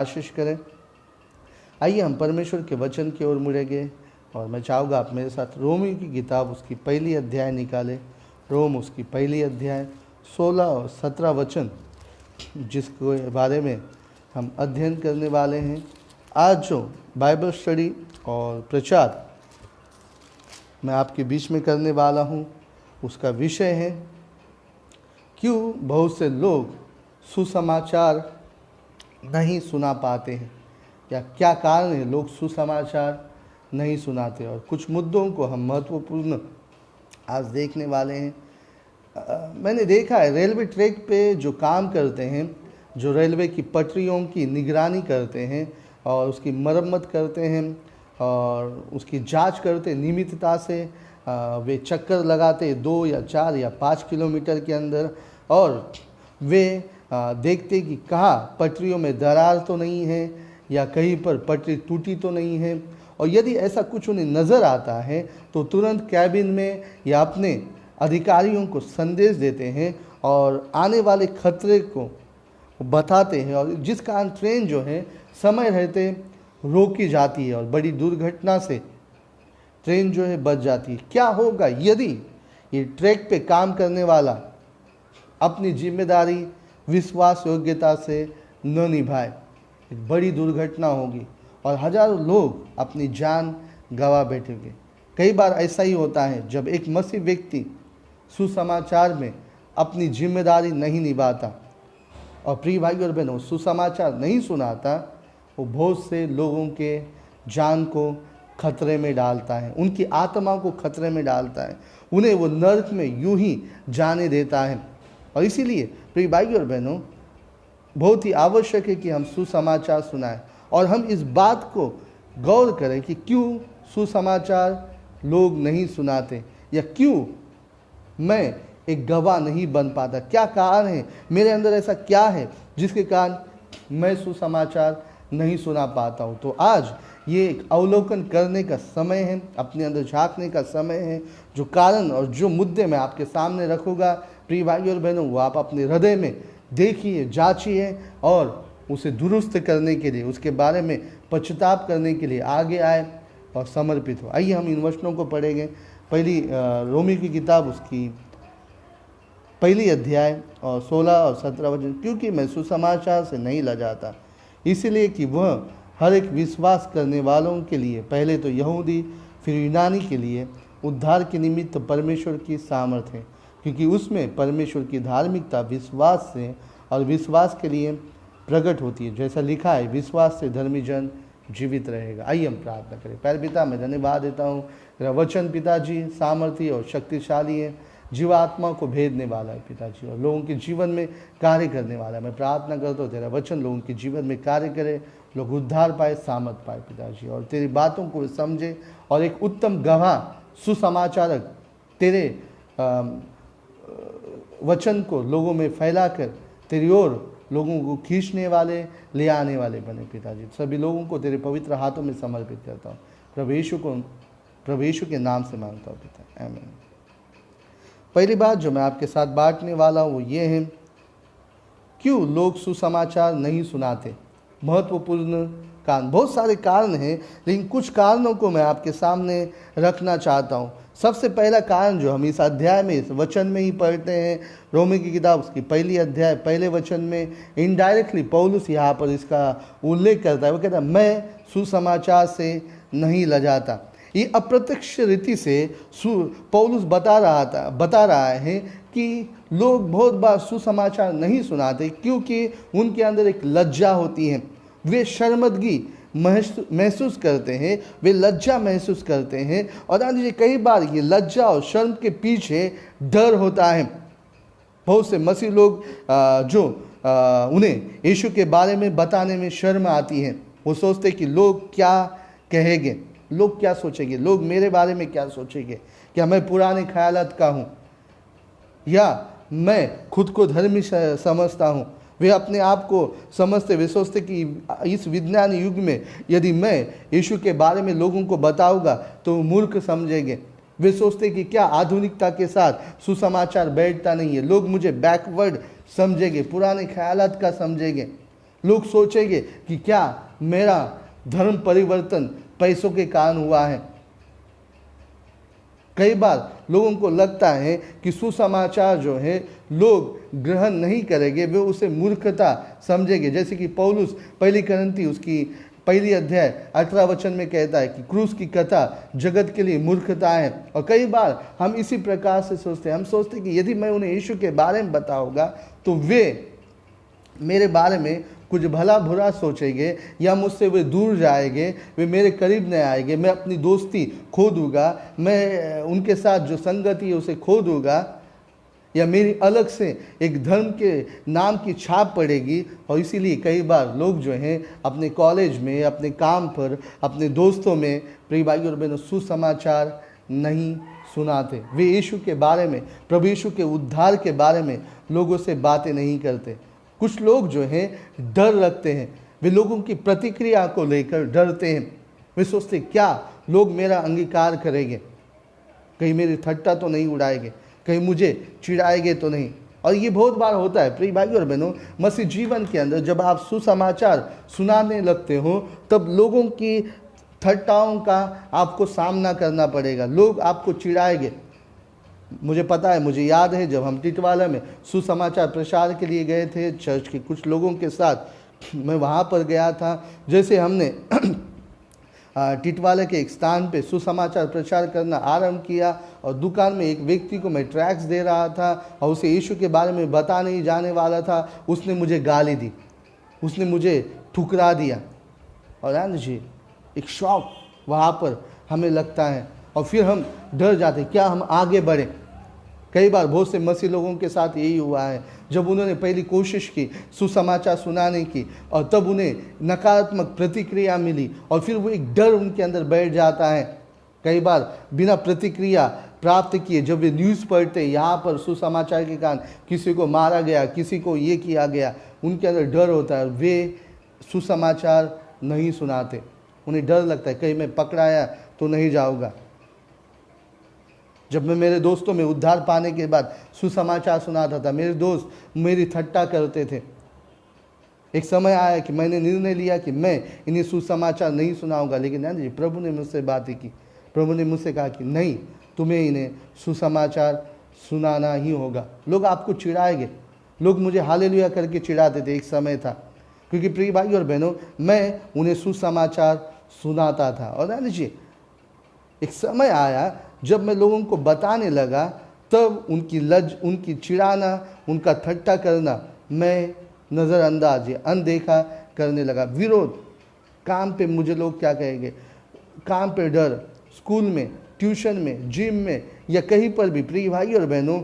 आशीष करें। आइए हम परमेश्वर के वचन की ओर मुड़ेंगे और मैं चाहूँगा आप मेरे साथ रोमी की किताब उसकी पहली अध्याय निकालें। रोम उसकी पहली अध्याय 16 और 17 वचन जिसके बारे में हम अध्ययन करने वाले हैं। आज जो बाइबल स्टडी और प्रचार मैं आपके बीच में करने वाला हूँ उसका विषय है क्यों बहुत से लोग सुसमाचार नहीं सुना पाते हैं, या क्या कारण है लोग सुसमाचार नहीं सुनाते। और कुछ मुद्दों को हम महत्वपूर्ण आज देखने वाले हैं। मैंने देखा है रेलवे ट्रैक पे जो काम करते हैं, जो रेलवे की पटरियों की निगरानी करते हैं और उसकी मरम्मत करते हैं और उसकी जांच करते नियमितता से, वे चक्कर लगाते 2 या 4 या 5 किलोमीटर के अंदर और वे देखते कि कहाँ पटरियों में दरार तो नहीं है या कहीं पर पटरी टूटी तो नहीं है। और यदि ऐसा कुछ उन्हें नज़र आता है तो तुरंत कैबिन में या अपने अधिकारियों को संदेश देते हैं और आने वाले खतरे को बताते हैं, और जिस कारण ट्रेन जो है समय रहते रोकी जाती है और बड़ी दुर्घटना से ट्रेन जो है बच जाती है। क्या होगा यदि ये ट्रैक पे काम करने वाला अपनी जिम्मेदारी विश्वास योग्यता से न निभाए? एक बड़ी दुर्घटना होगी और हजारों लोग अपनी जान गंवा बैठेंगे। कई बार ऐसा ही होता है जब एक मसीह व्यक्ति सुसमाचार में अपनी जिम्मेदारी नहीं निभाता और प्रिय भाई और बहनों सुसमाचार नहीं सुनाता, वो बहुत से लोगों के जान को खतरे में डालता है, उनकी आत्मा को खतरे में डालता है, उन्हें वो नर्क में यूं ही जाने देता है। और इसीलिए प्रिय भाई और बहनों बहुत ही आवश्यक है कि हम सुसमाचार सुनाएं और हम इस बात को गौर करें कि क्यों सुसमाचार लोग नहीं सुनाते या क्यों मैं एक गवाह नहीं बन पाता। क्या कारण है, मेरे अंदर ऐसा क्या है जिसके कारण मैं सुसमाचार नहीं सुना पाता हूँ। तो आज ये एक अवलोकन करने का समय है, अपने अंदर झांकने का समय है। जो कारण और जो मुद्दे मैं आपके सामने रखूँगा प्रिय भाई और बहनों, वो आप अपने हृदय में देखिए, जांचिए और उसे दुरुस्त करने के लिए, उसके बारे में पश्चाताप करने के लिए आगे आए और समर्पित हो। आइए हम इन वचनों को पढ़ेंगे। पहली रोमी की किताब उसकी पहली अध्याय और 16 और 17 वचन। क्योंकि मैं सुसमाचार से नहीं लजाता, इसलिए कि वह हर एक विश्वास करने वालों के लिए, पहले तो यहूदी फिर यूनानी के लिए उद्धार के निमित्त परमेश्वर की सामर्थ है, क्योंकि उसमें परमेश्वर की धार्मिकता विश्वास से और विश्वास के लिए प्रकट होती है। जैसा लिखा है, विश्वास से धर्मी जन जीवित रहेगा। आइए हम प्रार्थना करें। प्यारे पिता, मैं धन्यवाद देता हूँ, तेरा वचन पिताजी सामर्थी और शक्तिशाली है, जीवात्मा को भेदने वाला है पिताजी, और लोगों के जीवन में कार्य करने वाला है। मैं प्रार्थना करता हूँ तेरा वचन लोगों के जीवन में कार्य करे, लोग उद्धार पाए, सामर्थ पाए पिताजी, और तेरी बातों को समझे और एक उत्तम गवाह सुसमाचारक तेरे वचन को लोगों में फैलाकर तेरी ओर लोगों को खींचने वाले, ले आने वाले बने पिताजी। सभी लोगों को तेरे पवित्र हाथों में समर्पित करता हूँ, प्रभु यीशु के नाम से मांगता हूँ पिता, आमीन। पहली बात जो मैं आपके साथ बांटने वाला हूँ वो ये है, क्यों लोग सुसमाचार नहीं सुनाते। महत्वपूर्ण कारण, बहुत सारे कारण हैं, लेकिन कुछ कारणों को मैं आपके सामने रखना चाहता हूँ। सबसे पहला कारण जो हम इस अध्याय में, इस वचन में ही पढ़ते हैं, रोमी की किताब उसकी पहली अध्याय पहले वचन में इनडायरेक्टली पौलुस यहाँ पर इसका उल्लेख करता है। वो कहता है मैं सुसमाचार से नहीं लजाता। ये अप्रत्यक्ष रीति से पौलुस बता रहा है कि लोग बहुत बार सुसमाचार नहीं सुनाते क्योंकि उनके अंदर एक लज्जा होती है, वे शर्मिंदगी महसूस करते हैं, वे लज्जा महसूस करते हैं। और देखिए कई बार ये लज्जा और शर्म के पीछे डर होता है। बहुत से मसीह लोग जो उन्हें यीशु के बारे में बताने में शर्म आती है, वो सोचते कि लोग क्या कहेंगे, लोग क्या सोचेंगे, लोग मेरे बारे में क्या सोचेंगे, क्या मैं पुराने ख्यालात का हूँ या मैं खुद को धर्मी समझता हूँ। वे अपने आप को समझते, वे सोचते कि इस विज्ञान युग में यदि मैं यीशु के बारे में लोगों को बताऊंगा तो मूर्ख समझेंगे। वे सोचते कि क्या आधुनिकता के साथ सुसमाचार बैठता नहीं है, लोग मुझे बैकवर्ड समझेंगे, पुराने ख्यालात का समझेंगे। लोग सोचेंगे कि क्या मेरा धर्म परिवर्तन पैसों के कारण हुआ है। कई बार लोगों को लगता है कि सुसमाचार जो है लोग ग्रहण नहीं करेंगे, वे उसे मूर्खता समझेंगे। जैसे कि पौलुस पहली करंती उसकी पहली अध्याय 18 वचन में कहता है कि क्रूस की कथा जगत के लिए मूर्खता है। और कई बार हम इसी प्रकार से सोचते हैं, हम सोचते हैं कि यदि मैं उन्हें यीशु के बारे में बताऊंगा तो वे मेरे बारे में कुछ भला बुरा सोचेंगे या मुझसे वे दूर जाएंगे, वे मेरे करीब नहीं आएंगे, मैं अपनी दोस्ती खो दूंगा, मैं उनके साथ जो संगति है उसे खो दूंगा, या मेरी अलग से एक धर्म के नाम की छाप पड़ेगी। और इसीलिए कई बार लोग जो हैं अपने कॉलेज में, अपने काम पर, अपने दोस्तों में, प्रिय भाई और बहनों, सुसमाचार नहीं सुनाते। वे यीशु के बारे में, प्रभु यीशु के उद्धार के बारे में लोगों से बातें नहीं करते। कुछ लोग जो हैं डर रखते हैं, वे लोगों की प्रतिक्रिया को लेकर डरते हैं। वे सोचते क्या लोग मेरा अंगीकार करेंगे, कहीं मेरी ठट्टा तो नहीं उड़ाएंगे, कहीं मुझे चिढ़ाएंगे तो नहीं। और ये बहुत बार होता है प्रिय भाई और बहनों, मसीह जीवन के अंदर जब आप सुसमाचार सुनाने लगते हो तब लोगों की ठट्टाओं का आपको सामना करना पड़ेगा, लोग आपको चिढ़ाएंगे। मुझे पता है, मुझे याद है जब हम टिटवाला में सुसमाचार प्रचार के लिए गए थे चर्च के कुछ लोगों के साथ, मैं वहाँ पर गया था। जैसे हमने टिटवाला के एक स्थान पे सुसमाचार प्रचार करना आरंभ किया और दुकान में एक व्यक्ति को मैं ट्रैक्स दे रहा था और उसे यीशु के बारे में बता नहीं जाने वाला था, उसने मुझे गाली दी, उसने मुझे ठुकरा दिया। और आनंद जी एक शौक वहाँ पर हमें लगता है और फिर हम डर जाते, क्या हम आगे बढ़ें। कई बार बहुत से मसीह लोगों के साथ यही हुआ है, जब उन्होंने पहली कोशिश की सुसमाचार सुनाने की और तब उन्हें नकारात्मक प्रतिक्रिया मिली और फिर वो एक डर उनके अंदर बैठ जाता है। कई बार बिना प्रतिक्रिया प्राप्त किए जब वे न्यूज़ पढ़ते यहाँ पर सुसमाचार के कारण किसी को मारा गया, किसी को ये किया गया, उनके अंदर डर होता है, वे सुसमाचार नहीं सुनाते। उन्हें डर लगता है कहीं मैं पकड़ाया तो नहीं जाऊँगा। जब मैं मेरे दोस्तों में उद्धार पाने के बाद सुसमाचार सुनाता था, मेरे दोस्त मेरी ठट्टा करते थे। एक समय आया कि मैंने निर्णय लिया कि मैं इन्हें सुसमाचार नहीं सुनाऊंगा, लेकिन नहीं जी, प्रभु ने मुझसे बातें की, प्रभु ने मुझसे कहा कि नहीं, तुम्हें इन्हें सुसमाचार सुनाना ही होगा। लोग आपको चिढ़ाएंगे, लोग मुझे हालेलुया करके चिढ़ाते थे, एक समय था, क्योंकि प्रिय भाई और बहनों मैं उन्हें सुसमाचार सुनाता था। और नहीं जी, एक समय आया जब मैं लोगों को बताने लगा तब उनकी चिढ़ाना, उनका ठट्टा करना मैं नज़रअंदाज या अनदेखा करने लगा। विरोध, काम पे मुझे लोग क्या कहेंगे, काम पे डर, स्कूल में, ट्यूशन में, जिम में या कहीं पर भी प्रिय भाई और बहनों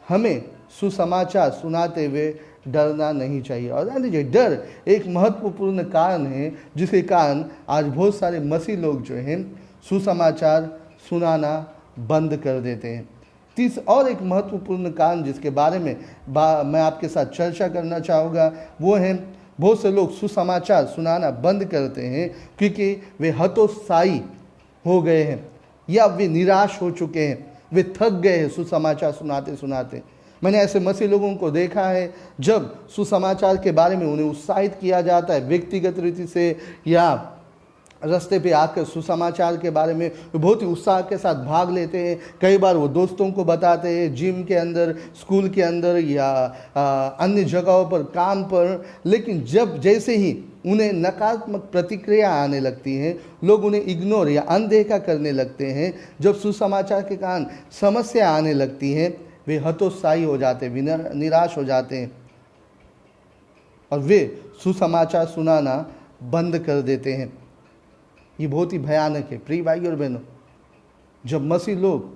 हमें सुसमाचार सुनाते हुए डरना नहीं चाहिए। और ध्यान दीजिए, डर एक महत्वपूर्ण कारण है जिसके कारण आज बहुत सारे मसीह लोग जो हैं सुसमाचार सुनाना बंद कर देते हैं। और एक महत्वपूर्ण कारण जिसके बारे में मैं आपके साथ चर्चा करना चाहूँगा वो है, बहुत से लोग सुसमाचार सुनाना बंद करते हैं क्योंकि वे हतोत्साही हो गए हैं या वे निराश हो चुके हैं, वे थक गए हैं सुसमाचार सुनाते सुनाते। मैंने ऐसे मसीह लोगों को देखा है जब सुसमाचार के बारे में उन्हें उत्साहित किया जाता है व्यक्तिगत रीति से या रास्ते पे आकर सुसमाचार के बारे में बहुत ही उत्साह के साथ भाग लेते हैं। कई बार वो दोस्तों को बताते हैं, जिम के अंदर, स्कूल के अंदर या अन्य जगहों पर, काम पर। लेकिन जब जैसे ही उन्हें नकारात्मक प्रतिक्रिया आने लगती हैं, लोग उन्हें इग्नोर या अनदेखा करने लगते हैं। जब सुसमाचार के कारण समस्या आने लगती हैं, वे हतोत्साही हो जाते हैं, निराश हो जाते हैं और वे सुसमाचार सुनाना बंद कर देते हैं। ये बहुत ही भयानक है प्रिय भाई और बहनों। जब मसीह लोग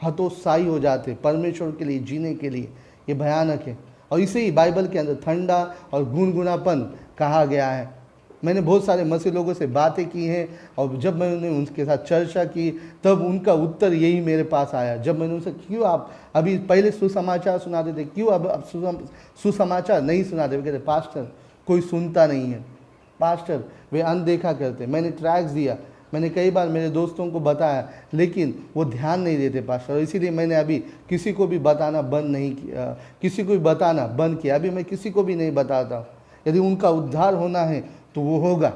हतोत्साही हो जाते परमेश्वर के लिए जीने के लिए, ये भयानक है। और इसे ही बाइबल के अंदर ठंडा और गुनगुनापन कहा गया है। मैंने बहुत सारे मसीह लोगों से बातें की हैं और जब मैंने उनके साथ चर्चा की तब उनका उत्तर यही मेरे पास आया। जब मैंने उनसे, क्यों आप अभी पहले सुसमाचार सुनाते थे, क्यों अब सुसमाचार नहीं सुनाते? वे कहते, पास्टर कोई सुनता नहीं है, पास्टर वे अनदेखा करते। मैंने ट्रैक्स दिया, मैंने कई बार मेरे दोस्तों को बताया, लेकिन वो ध्यान नहीं देते पास्टर, और इसीलिए मैंने अभी किसी को भी बताना बंद नहीं किया, किसी को भी बताना बंद किया। अभी मैं किसी को भी नहीं बताता। यदि उनका उद्धार होना है तो वो होगा।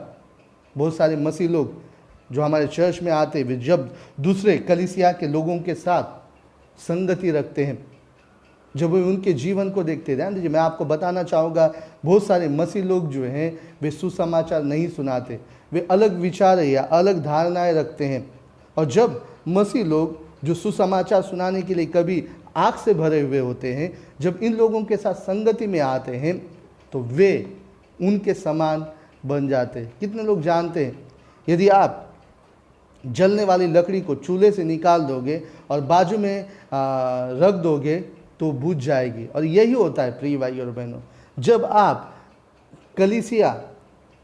बहुत सारे मसीह लोग जो हमारे चर्च में आते, वे जब दूसरे कलीसिया के लोगों के साथ संगति रखते हैं, जब वे उनके जीवन को देखते हैं, ध्यान दीजिए, मैं आपको बताना चाहूँगा, बहुत सारे मसीह लोग जो हैं वे सुसमाचार नहीं सुनाते, वे अलग विचार या अलग धारणाएं रखते हैं। और जब मसीह लोग जो सुसमाचार सुनाने के लिए कभी आग से भरे हुए होते हैं, जब इन लोगों के साथ संगति में आते हैं तो वे उनके समान बन जाते हैं। कितने लोग जानते हैं, यदि आप जलने वाली लकड़ी को चूल्हे से निकाल दोगे और बाजू में रख दोगे तो बुझ जाएगी। और यही होता है प्रिय भाई और बहनों, जब आप कलीसिया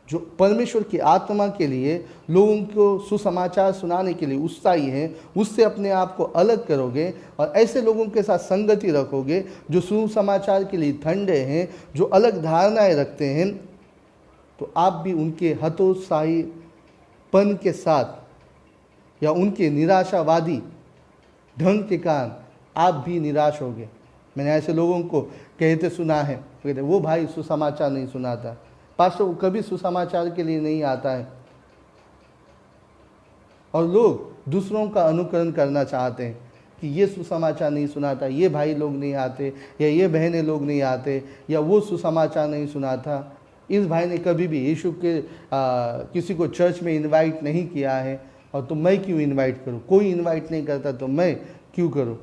जो परमेश्वर की आत्मा के लिए लोगों को सुसमाचार सुनाने के लिए उत्साही हैं, उससे अपने आप को अलग करोगे और ऐसे लोगों के साथ संगति रखोगे जो सुसमाचार के लिए ठंडे हैं, जो अलग धारणाएं रखते हैं, तो आप भी उनके हतोत्साहीपन के साथ या उनके निराशावादी ढंग के कारण आप भी निराश होगे। मैंने ऐसे लोगों को कहते सुना है, कहते वो भाई सुसमाचार नहीं सुनाता, पास्टर वो कभी सुसमाचार के लिए नहीं आता है। और लोग दूसरों का अनुकरण करना चाहते हैं कि ये सुसमाचार नहीं सुनाता, ये भाई लोग नहीं आते, या ये बहनें लोग नहीं आते, या वो सुसमाचार नहीं सुनाता, इस भाई ने कभी भी यीशु के किसी को चर्च में इनवाइट नहीं किया है, और तो मैं क्यों इनवाइट करूं, कोई इनवाइट नहीं करता तो मैं क्यों करूं।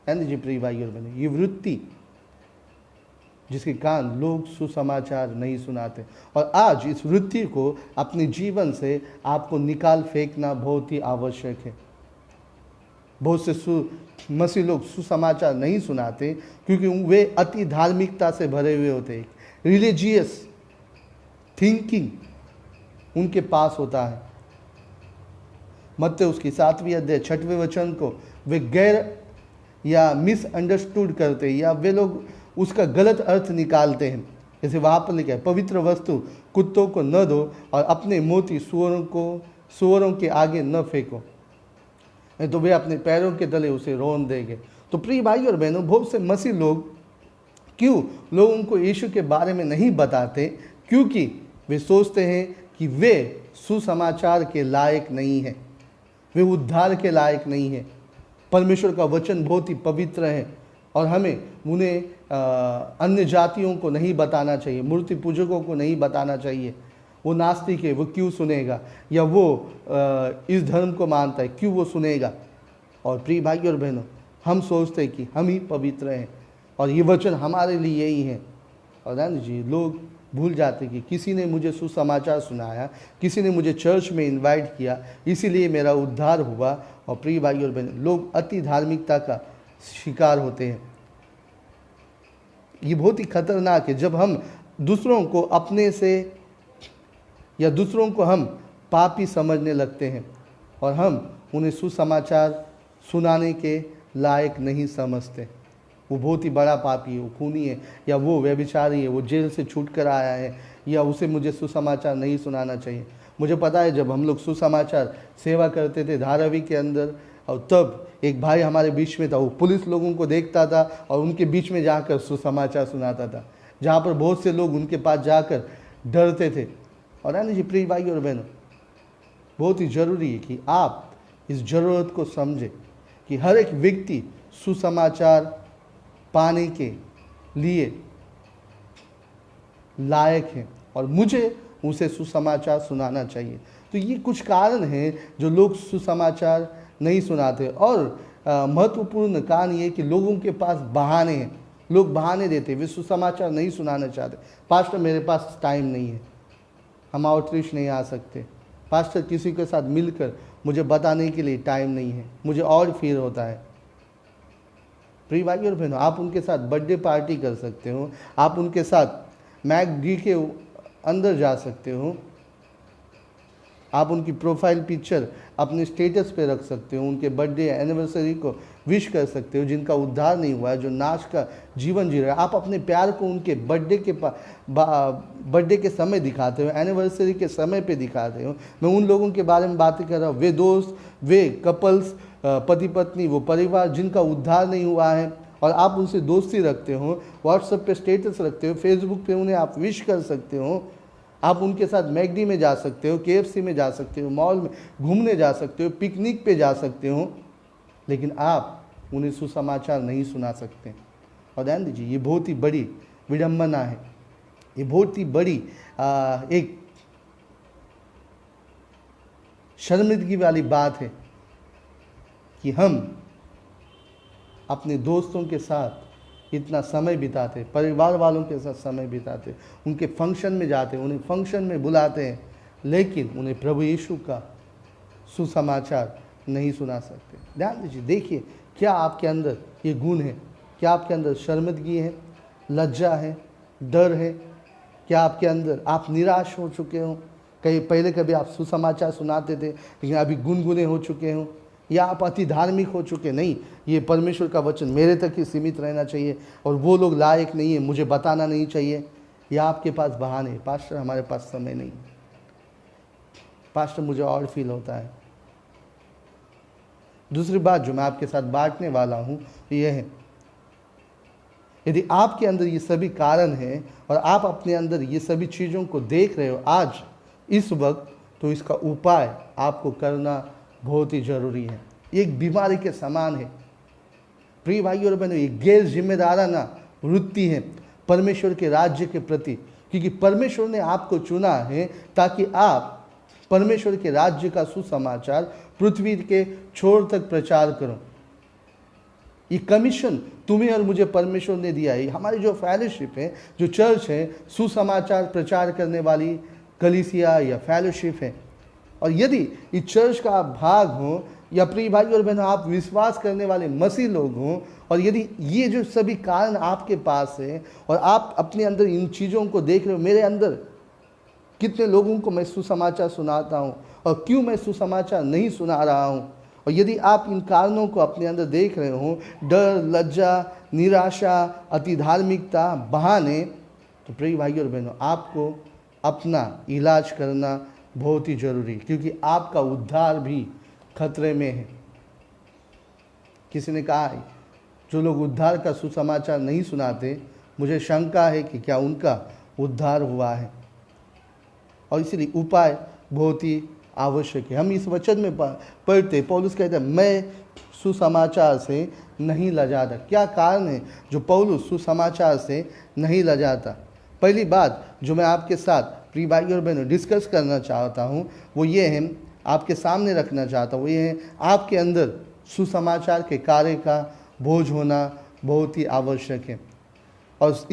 जी प्रिय भाई और बहनों, ये वृत्ति जिसके कारण लोग सुसमाचार नहीं सुनाते, और आज इस वृत्ति को अपने जीवन से आपको निकाल फेंकना बहुत ही आवश्यक है। बहुत से मसीह लोग सुसमाचार नहीं सुनाते क्योंकि वे अति धार्मिकता से भरे हुए होते हैं, रिलीजियस थिंकिंग उनके पास होता है। मत्ती उसकी 7वीं अध्याय 6वें वचन को वे गैर या मिसअंडरस्टूड करते हैं, या वे लोग उसका गलत अर्थ निकालते हैं। जैसे वहाँ पर लिखा है, पवित्र वस्तु कुत्तों को न दो और अपने मोती सुअरों के आगे न फेंको, नहीं तो वे अपने पैरों के तले उसे रोन देंगे। तो प्रिय भाई और बहनों, बहुत से मसीह लोग क्यों लोगों को यीशु के बारे में नहीं बताते, क्योंकि वे सोचते हैं कि वे सुसमाचार के लायक नहीं हैं, वे उद्धार के लायक नहीं हैं। परमेश्वर का वचन बहुत ही पवित्र है और हमें उन्हें अन्य जातियों को नहीं बताना चाहिए, मूर्ति पूजकों को नहीं बताना चाहिए। वो नास्तिक है, वो क्यों सुनेगा, या वो इस धर्म को मानता है, क्यों वो सुनेगा। और प्रिय भाई और बहनों, हम सोचते हैं कि हम ही पवित्र हैं और ये वचन हमारे लिए ही है। और जान जी, लोग भूल जाते कि किसी ने मुझे सुसमाचार सुनाया, किसी ने मुझे चर्च में इनवाइट किया, इसीलिए मेरा उद्धार हुआ। और प्रिय भाई और बहन, लोग अति धार्मिकता का शिकार होते हैं। ये बहुत ही खतरनाक है जब हम दूसरों को अपने से या दूसरों को हम पापी समझने लगते हैं और हम उन्हें सुसमाचार सुनाने के लायक नहीं समझते। वो बहुत ही बड़ा पापी है, वो खूनी है, या वो व्यभिचारी है, वो जेल से छूट कर आया है, या उसे मुझे सुसमाचार नहीं सुनाना चाहिए। मुझे पता है जब हम लोग सुसमाचार सेवा करते थे धारावी के अंदर, और तब एक भाई हमारे बीच में था, वो पुलिस लोगों को देखता था और उनके बीच में जाकर सुसमाचार सुनाता था, जहाँ पर बहुत से लोग उनके पास जाकर डरते थे। और है ना जी प्रिय भाई और बहनों, बहुत ही ज़रूरी है कि आप इस ज़रूरत को समझें कि हर एक व्यक्ति सुसमाचार पाने के लिए लायक है और मुझे उसे सुसमाचार सुनाना चाहिए। तो ये कुछ कारण हैं जो लोग सुसमाचार नहीं सुनाते। और महत्वपूर्ण कारण ये कि लोगों के पास बहाने हैं, लोग बहाने देते, वे सुसमाचार नहीं सुनाना चाहते। पास्टर मेरे पास टाइम नहीं है, हम आउटरीच नहीं आ सकते। पास्टर किसी के साथ मिलकर मुझे बताने के लिए टाइम नहीं है, मुझे और फील होता है। प्रिय भाई और बहनों, आप उनके साथ बर्थडे पार्टी कर सकते हो, आप उनके साथ मैकडी के अंदर जा सकते हो, आप उनकी प्रोफाइल पिक्चर अपने स्टेटस पे रख सकते हो, उनके बर्थडे एनिवर्सरी को विश कर सकते हो, जिनका उद्धार नहीं हुआ है, जो नाश का जीवन जी रहा है। आप अपने प्यार को उनके बर्थडे के समय दिखाते हो, एनिवर्सरी के समय पे दिखाते हो। मैं उन लोगों के बारे में बातें कर रहा हूँ, वे दोस्त, वे कपल्स, पति पत्नी, वो परिवार जिनका उद्धार नहीं हुआ है, और आप उनसे दोस्ती रखते हो, व्हाट्सएप पे स्टेटस रखते हो, फेसबुक पे उन्हें आप विश कर सकते हो। आप उनके साथ मैकडी में जा सकते हो, KFC में जा सकते हो, मॉल में घूमने जा सकते हो, पिकनिक पे जा सकते हो, लेकिन आप उन्हें सुसमाचार नहीं सुना सकते। और ध्यान दीजिए, ये बहुत ही बड़ी विडंबना है, ये बहुत ही बड़ी एक शर्मिंदगी वाली बात है कि हम अपने दोस्तों के साथ इतना समय बिताते, परिवार वालों के साथ समय बिताते, उनके फंक्शन में जाते, उन्हें फंक्शन में बुलाते हैं, लेकिन उन्हें प्रभु यीशु का सुसमाचार नहीं सुना सकते। ध्यान दीजिए, देखिए क्या आपके अंदर ये गुण है, क्या आपके अंदर शर्मिंदगी है, लज्जा है, डर है, क्या आपके अंदर आप निराश हो चुके हो, कहीं पहले कभी आप सुसमाचार सुनाते थे लेकिन अभी गुनगुने हो चुके हो, या आप अति धार्मिक हो चुके, नहीं ये परमेश्वर का वचन मेरे तक ही सीमित रहना चाहिए और वो लोग लायक नहीं है, मुझे बताना नहीं चाहिए, या आपके पास बहाने, पास्टर हमारे पास समय नहीं, पास्टर मुझे और फील होता है। दूसरी बात जो मैं आपके साथ बांटने वाला हूँ ये है, यदि आपके अंदर ये सभी कारण हैं और आप अपने अंदर ये सभी चीज़ों को देख रहे हो आज इस वक्त, तो इसका उपाय आपको करना बहुत ही जरूरी है। एक बीमारी के समान है प्रिय भाइयों और बहनों, ये गैर जिम्मेदाराना वृत्ति है परमेश्वर के राज्य के प्रति, क्योंकि परमेश्वर ने आपको चुना है ताकि आप परमेश्वर के राज्य का सुसमाचार पृथ्वी के छोर तक प्रचार करो। ये कमीशन तुम्हें और मुझे परमेश्वर ने दिया है। हमारी जो फेलोशिप है, जो चर्च है, सुसमाचार प्रचार करने वाली कलीसिया या फेलोशिप है, और यदि इस चर्च का आप भाग हो या प्रिय भाई और बहनों आप विश्वास करने वाले मसीह लोग हों, और यदि ये जो सभी कारण आपके पास है और आप अपने अंदर इन चीज़ों को देख रहे हो, मेरे अंदर कितने लोगों को मैं सुसमाचार सुनाता हूँ और क्यों मैं सुसमाचार नहीं सुना रहा हूँ, और यदि आप इन कारणों को अपने अंदर देख रहे हो, डर, लज्जा, निराशा, अति धार्मिकता, बहाने, तो प्रिय भाई और बहनों आपको अपना इलाज करना बहुत ही जरूरी, क्योंकि आपका उद्धार भी खतरे में है। किसी ने कहा है जो लोग उद्धार का सुसमाचार नहीं सुनाते, मुझे शंका है कि क्या उनका उद्धार हुआ है, और इसलिए उपाय बहुत ही आवश्यक है। हम इस वचन में पढ़ते पौलुस कहते हैं मैं सुसमाचार से नहीं लजाता। क्या कारण है जो पौलुस सुसमाचार से नहीं लजाता? पहली बात जो मैं आपके साथ प्रिय भाई और बहनों डिस्कस करना चाहता हूँ वो ये है, आपके सामने रखना चाहता हूँ वो ये है, आपके अंदर सुसमाचार के कार्य का बोझ होना बहुत ही आवश्यक है, और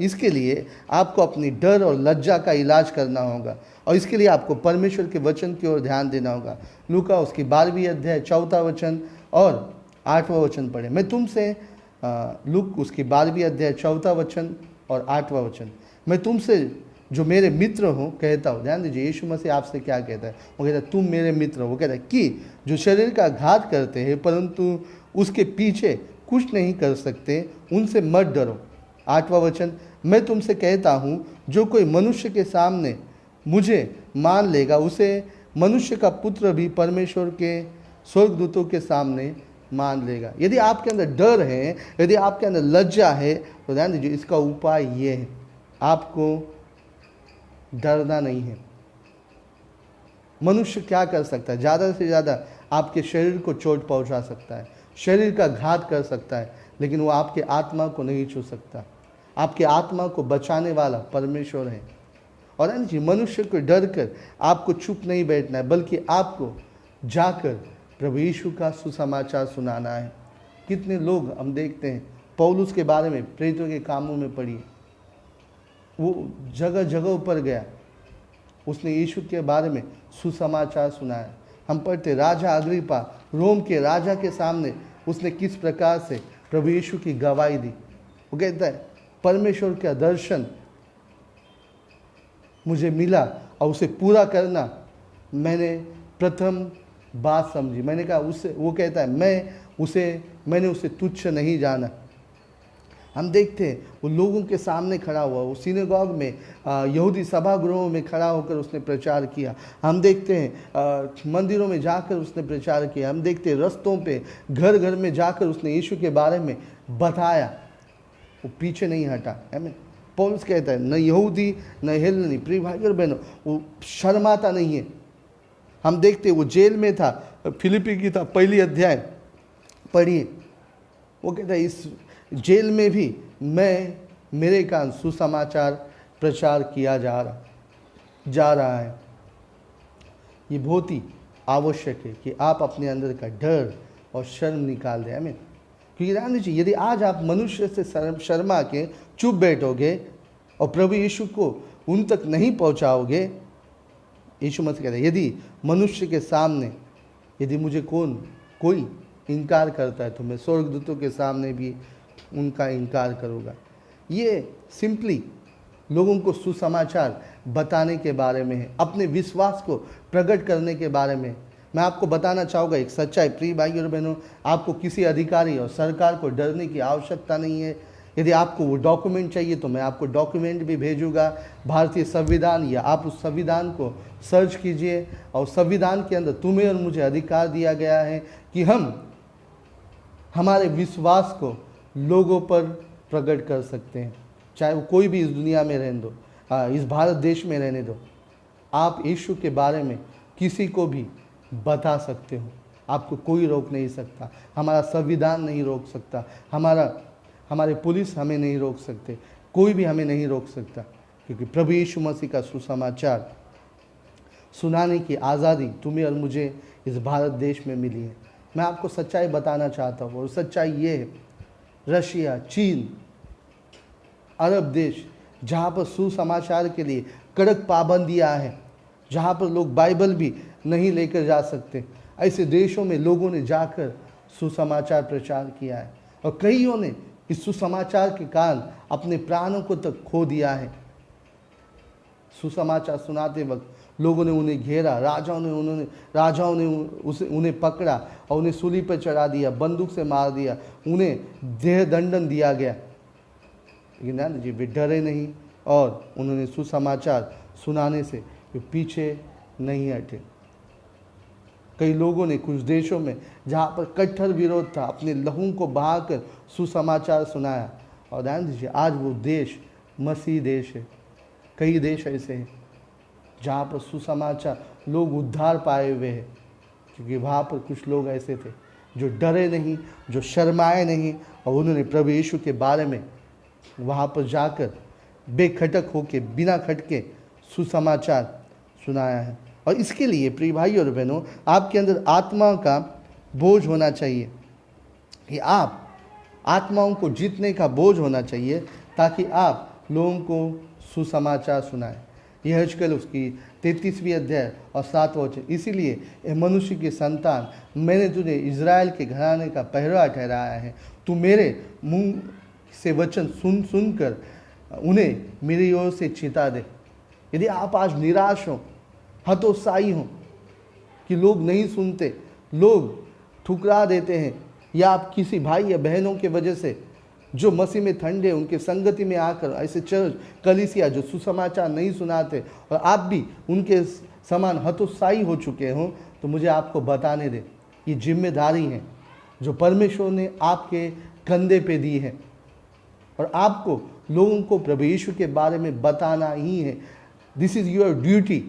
इसके लिए आपको अपनी डर और लज्जा का इलाज करना होगा, और इसके लिए आपको परमेश्वर के वचन की ओर ध्यान देना होगा। लूका उसकी 12वीं अध्याय 4वां वचन और 8वां वचन पढ़े। मैं तुमसे लूक उसकी 12वीं अध्याय 4वां वचन और 8वां वचन, मैं तुमसे जो मेरे मित्र हो कहता हूँ। ध्यान दीजिए, यीशु मसीह आपसे क्या कहता है? वो कहता है तुम मेरे मित्र हो। वो कहता है कि जो शरीर का घात करते हैं परंतु उसके पीछे कुछ नहीं कर सकते, उनसे मत डरो। 8वां वचन, मैं तुमसे कहता हूँ जो कोई मनुष्य के सामने मुझे मान लेगा उसे मनुष्य का पुत्र भी परमेश्वर के स्वर्गदूतों के सामने मान लेगा। यदि आपके अंदर डर है, यदि आपके अंदर लज्जा है, तो ध्यान दीजिए इसका उपाय ये है, आपको डरना नहीं है। मनुष्य क्या कर सकता है? ज़्यादा से ज़्यादा आपके शरीर को चोट पहुंचा सकता है, शरीर का घात कर सकता है, लेकिन वो आपके आत्मा को नहीं छू सकता। आपके आत्मा को बचाने वाला परमेश्वर है। और मनुष्य को डर कर आपको चुप नहीं बैठना है, बल्कि आपको जाकर प्रभु यीशु का सुसमाचार सुनाना है। कितने लोग हम देखते हैं, पौलुस के बारे में प्रेरितों के कामों में पढ़िए, वो जगह जगह पर गया, उसने यीशु के बारे में सुसमाचार सुनाया। हम पढ़ते राजा अग्रिप्पा रोम के राजा के सामने उसने किस प्रकार से प्रभु यीशु की गवाही दी। वो कहता है परमेश्वर का दर्शन मुझे मिला और उसे पूरा करना मैंने प्रथम बात समझी। मैंने कहा उससे, वो कहता है मैं मैंने उसे तुच्छ नहीं जाना। हम देखते हैं वो लोगों के सामने खड़ा हुआ, वो सिनेगॉग में, यहूदी सभागृहों में खड़ा होकर उसने प्रचार किया। हम देखते हैं मंदिरों में जाकर उसने प्रचार किया। हम देखते हैं रस्तों पे, घर घर में जाकर उसने यीशु के बारे में बताया। वो पीछे नहीं हटा। है पौलुस कहता है, न यहूदी न हेलनी, प्रिय भाई और बहनों, वो शर्माता नहीं है। हम देखते वो जेल में था, फिलिपी की था पहली अध्याय पढ़िए। वो कहता है इस जेल में भी मेरे कारण सुसमाचार प्रचार किया जा रहा है। ये बहुत ही आवश्यक है कि आप अपने अंदर का डर और शर्म निकाल दें। हमें क्योंकि ध्यान दीजिए, यदि आज आप मनुष्य से शर्मा के चुप बैठोगे और प्रभु यीशु को उन तक नहीं पहुंचाओगे, यीशु मसीह कहते हैं यदि मनुष्य के सामने यदि मुझे कोई इनकार करता है तो मैं स्वर्गदूतों के सामने भी उनका इनकार करूँगा। ये सिंपली लोगों को सुसमाचार बताने के बारे में है, अपने विश्वास को प्रकट करने के बारे में। मैं आपको बताना चाहूँगा एक सच्चाई, प्रिय भाई और बहनों, आपको किसी अधिकारी और सरकार को डरने की आवश्यकता नहीं है। यदि आपको वो डॉक्यूमेंट चाहिए तो मैं आपको डॉक्यूमेंट भी भेजूँगा, भारतीय संविधान, या आप उस संविधान को सर्च कीजिए और संविधान के अंदर तुम्हें और मुझे अधिकार दिया गया है कि हम हमारे विश्वास को लोगों पर प्रकट कर सकते हैं, चाहे वो कोई भी इस दुनिया में रहने दो, इस भारत देश में रहने दो। आप यीशु के बारे में किसी को भी बता सकते हो, आपको कोई रोक नहीं सकता। हमारा संविधान नहीं रोक सकता, हमारे पुलिस हमें नहीं रोक सकते, कोई भी हमें नहीं रोक सकता, क्योंकि प्रभु यीशु मसीह का सुसमाचार सुनाने की आज़ादी तुम्हें और मुझे इस भारत देश में मिली है। मैं आपको सच्चाई बताना चाहता हूँ, और सच्चाई ये है, रशिया, चीन, अरब देश, जहाँ पर सुसमाचार के लिए कड़क पाबंदियाँ हैं, जहाँ पर लोग बाइबल भी नहीं लेकर जा सकते, ऐसे देशों में लोगों ने जाकर सुसमाचार प्रचार किया है, और कईयों ने इस सुसमाचार के कारण अपने प्राणों को तक खो दिया है। सुसमाचार सुनाते वक्त लोगों ने उन्हें घेरा, राजाओं ने उन्हें पकड़ा और उन्हें सूली पर चढ़ा दिया, बंदूक से मार दिया, उन्हें देह दंडन दिया गया। लेकिन ना जी, वे डरे नहीं और उन्होंने सुसमाचार सुनाने से वे पीछे नहीं हटे। कई लोगों ने कुछ देशों में जहाँ पर कट्टर विरोध था, अपने लहू को बहाकर सुसमाचार सुनाया, और ध्यान दीजिए आज वो देश मसीह देश है। कई देश ऐसे हैं जहाँ पर सुसमाचार लोग उद्धार पाए हुए हैं, क्योंकि वहाँ पर कुछ लोग ऐसे थे जो डरे नहीं, जो शर्माए नहीं, और उन्होंने प्रभु यीशु के बारे में वहाँ पर जाकर बेखटक होके, बिना खटके सुसमाचार सुनाया है। और इसके लिए प्रिय भाई और बहनों, आपके अंदर आत्मा का बोझ होना चाहिए, कि आप आत्माओं को जीतने का बोझ होना चाहिए, ताकि आप लोगों को सुसमाचार सुनाएं। यह हजकल उसकी 33वीं अध्याय और 7वां वचन, इसीलिए ए मनुष्य की संतान, मैंने तुझे इज़राइल के घराने का पहरा ठहराया है। तू मेरे मुंह से वचन सुनकर उन्हें मेरी ओर से चिता दे। यदि आप आज निराश हो, हतोत्साही हो कि लोग नहीं सुनते, लोग ठुकरा देते हैं, या आप किसी भाई या बहनों के वजह से जो मसीह में ठंडे, उनके संगति में आकर ऐसे चर्च, कलीसिया जो सुसमाचार नहीं सुनाते, और आप भी उनके समान हतोत्साही हो चुके हों, तो मुझे आपको बताने दें, ये जिम्मेदारी है जो परमेश्वर ने आपके कंधे पे दी है, और आपको लोगों को प्रभु यीशु के बारे में बताना ही है। This is your duty.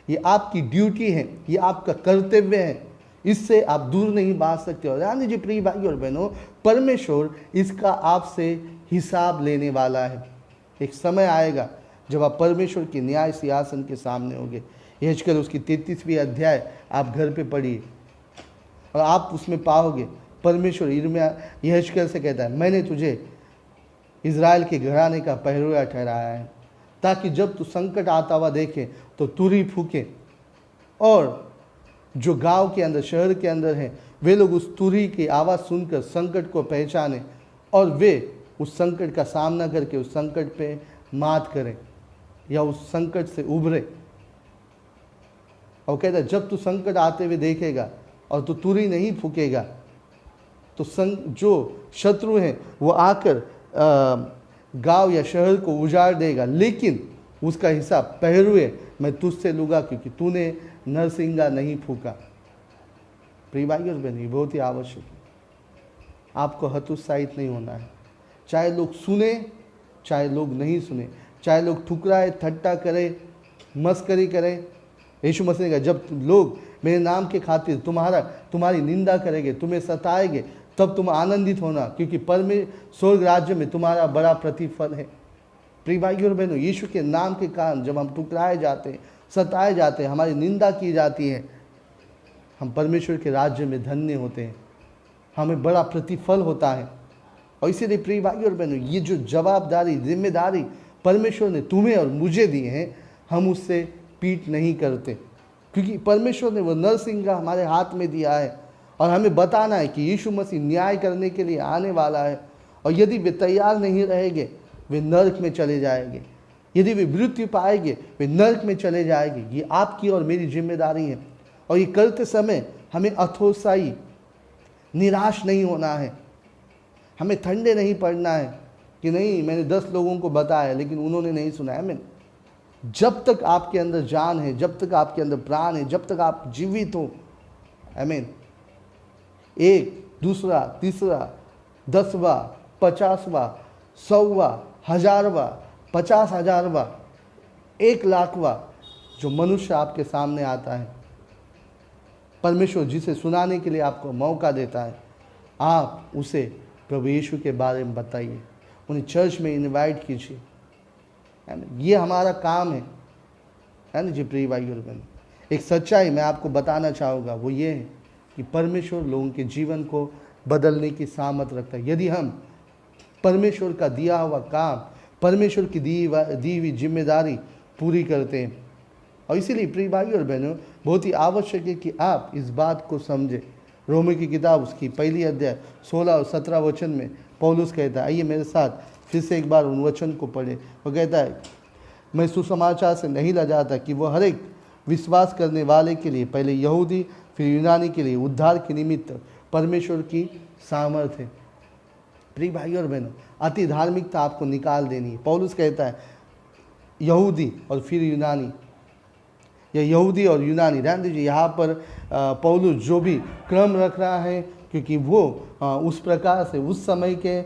ये आपकी ड्यूटी है, ये आपका कर्तव्य है, इससे आप दूर नहीं भाग सकते। और ध्यान दीजिए प्रिय भाई और बहनों, परमेश्वर इसका आपसे हिसाब लेने वाला है। एक समय आएगा जब आप परमेश्वर के न्याय सिंहासन के सामने होंगे। यहेजकेल उसकी 33वीं अध्याय आप घर पे पढ़िए, और आप उसमें पाओगे परमेश्वर यहेजकेल से कहता है, मैंने तुझे इज़राइल के घराने का पहरुआ ठहराया है, ताकि जब तू संकट आता हुआ देखे तो तुरही फूके, और जो गांव के अंदर, शहर के अंदर हैं, वे लोग उस तुरही की आवाज़ सुनकर संकट को पहचाने, और वे उस संकट का सामना करके उस संकट पे मात करें, या उस संकट से उभरे। और कहता है जब तू संकट आते हुए देखेगा और तू तुरही नहीं फूकेगा तो जो शत्रु हैं वो आकर गांव या शहर को उजाड़ देगा, लेकिन उसका हिसाब पहरुए मैं तुझसे लूँगा क्योंकि तूने नरसिंगा नहीं फूका। प्रिय भाई और बहन, बहुत ही आवश्यक है, आपको हतोत्साहित नहीं होना है। चाहे लोग सुने चाहे लोग नहीं सुने, चाहे लोग ठुकराए, ठट्टा करें, मस्करी करें। यीशु मसीह ने कहा जब लोग मेरे नाम के खातिर तुम्हारी निंदा करेंगे, तुम्हें सताएंगे, तब तुम आनंदित होना क्योंकि स्वर्ग राज्य में तुम्हारा बड़ा प्रतिफल है। प्रिय भाइयों और बहनों, यीशु के नाम के कारण जब हम ठुकराए जाते हैं, सताए जाते हैं, हमारी निंदा की जाती है, हम परमेश्वर के राज्य में धन्य होते हैं, हमें बड़ा प्रतिफल होता है। और इसीलिए प्रिय भाइयों और बहनों, ये जो जवाबदारी, जिम्मेदारी परमेश्वर ने तुम्हें और मुझे दी है, हम उससे पीठ नहीं करते क्योंकि परमेश्वर ने वो नरसिंगा हमारे हाथ में दिया है और हमें बताना है कि यीशु मसीह न्याय करने के लिए आने वाला है और यदि वे तैयार नहीं रहेंगे वे नरक में चले जाएंगे, यदि वे मृत्यु पाएंगे वे नरक में चले जाएंगे। ये आपकी और मेरी जिम्मेदारी है और ये करते समय हमें हतोत्साही, निराश नहीं होना है, हमें ठंडे नहीं पड़ना है कि नहीं मैंने 10 लोगों को बताया लेकिन उन्होंने नहीं सुना। आमीन। जब तक आपके अंदर जान है, जब तक आपके अंदर प्राण है, जब तक आप जीवित हो, आमीन, 1, दूसरा, तीसरा, 10वां, 50वां, 100वां, 1000वां, 50,000वां, 1,00,000वां जो मनुष्य आपके सामने आता है, परमेश्वर जिसे सुनाने के लिए आपको मौका देता है, आप उसे प्रभु यीशु के बारे में बताइए, उन्हें चर्च में इनवाइट कीजिए। ये हमारा काम है ना जी। प्रिय भाई और बहन, एक सच्चाई मैं आपको बताना चाहूँगा, वो ये है कि परमेश्वर लोगों के जीवन को बदलने की सामर्थ्य रखता है यदि हम परमेश्वर का दिया हुआ काम, परमेश्वर की दी हुई जिम्मेदारी पूरी करते हैं। और इसीलिए प्रिय भाई और बहनों, बहुत ही आवश्यक है कि आप इस बात को समझें। रोमी की किताब उसकी 1 अध्याय 16 और 17 वचन में पौलुस कहता है, आइए मेरे साथ फिर से एक बार उन वचन को पढ़े। वो कहता है, मैं सुसमाचार से नहीं लजाता कि वो हर एक विश्वास करने वाले के लिए, पहले यहूदी फिर यूनानी के लिए उद्धार के निमित्त परमेश्वर की सामर्थ है। प्रिय भाई और बहनों, अति धार्मिकता आपको निकाल देनी है। पौलुस कहता है यहूदी और फिर यूनानी, या यहूदी और यूनानी, ध्यान दीजिए यहाँ पर पौलुस जो भी क्रम रख रहा है क्योंकि वो उस प्रकार से उस समय के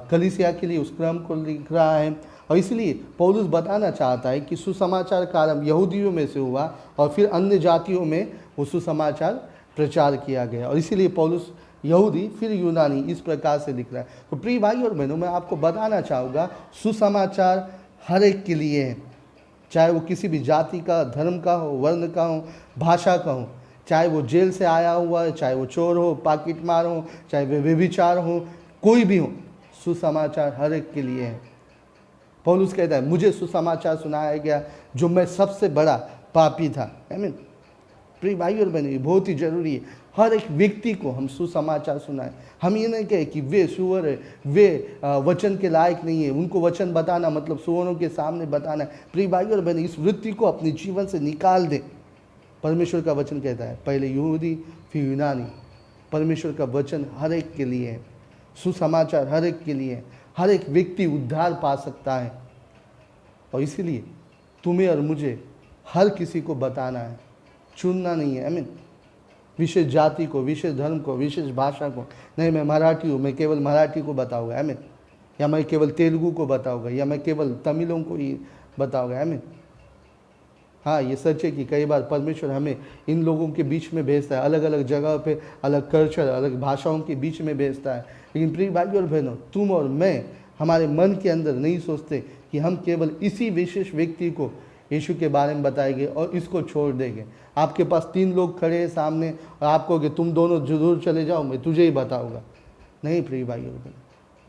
कलीसिया के लिए उस क्रम को लिख रहा है। और इसलिए पौलुस बताना चाहता है कि सुसमाचार का आरंभ यहूदियों में से हुआ और फिर अन्य जातियों में वो सुसमाचार प्रचार किया गया। और इसीलिए पौलुस यहूदी फिर यूनानी इस प्रकार से लिख रहा है। तो प्रिय भाई और बहनों, मैं आपको बताना चाहूँगा, सुसमाचार हर एक के लिए है, चाहे वो किसी भी जाति का, धर्म का हो, वर्ण का हो, भाषा का हो, चाहे वो जेल से आया हुआ है, चाहे वो चोर हो, पाकिटमार हो, चाहे वे व्यभिचार हो, कोई भी हो, सुसमाचार हर एक के लिए है। पौलुस कहता है मुझे सुसमाचार सुनाया गया जो मैं सबसे बड़ा पापी था। आमीन। प्रिय भाई और बहनों, बहुत ही जरूरी है हर एक व्यक्ति को हम सुसमाचार सुनाएं। हम ये नहीं कहें कि वे सुअर है, वे वचन के लायक नहीं है, उनको वचन बताना मतलब सुअरों के सामने बताना है। प्रिय भाई और बहनों, इस वृत्ति को अपने जीवन से निकाल दें। परमेश्वर का वचन कहता है पहले यहूदी फिर यूनानी, परमेश्वर का वचन हर एक के लिए है, सुसमाचार हर एक के लिए है, हर एक व्यक्ति उद्धार पा सकता है। और इसीलिए तुम्हें और मुझे हर किसी को बताना है, चुनना नहीं है। आमीन। विशेष जाति को, विशेष धर्म को, विशेष भाषा को नहीं, मैं मराठी हूँ, मैं केवल मराठी को बताऊँगा। आमीन। या मैं केवल तेलुगु को बताऊँगा, या मैं केवल तमिलों को ही बताऊँगा। आमीन। हाँ, ये सच है कि कई बार परमेश्वर हमें इन लोगों के बीच में भेजता है, अलग अलग जगह पे अलग कल्चर, अलग भाषाओं के बीच में भेजता है। लेकिन प्रिय भाई और बहनों, तुम और मैं हमारे मन के अंदर नहीं सोचते कि हम केवल इसी विशेष व्यक्ति को यीशु के बारे में बताएंगे और इसको छोड़ देंगे। आपके पास 3 लोग खड़े हैं सामने और आप कहोगे तुम दोनों जरूर चले जाओ, मैं तुझे ही बताऊँगा। नहीं प्रिय भाई और बहनों,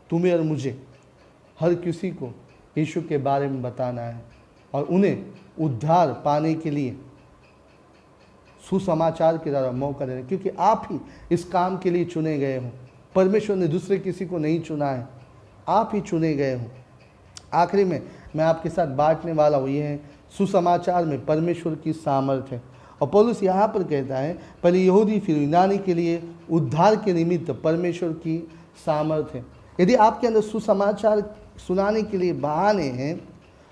तुम्हें और मुझे हर किसी को यीशु के बारे में बताना है और उन्हें उद्धार पाने के लिए सुसमाचार के द्वारा मौका देना, क्योंकि आप ही इस काम के लिए चुने गए हो। परमेश्वर ने दूसरे किसी को नहीं चुना है, आप ही चुने गए हो। आखिरी में मैं आपके साथ बांटने वाला हूँ ये है, सुसमाचार में परमेश्वर की सामर्थ्य है और पौलुस यहाँ पर कहता है पहले यहूदी फिर यूनानी के लिए उद्धार के निमित्त परमेश्वर की सामर्थ्य है। यदि आपके अंदर सुसमाचार सुनाने के लिए बहाने हैं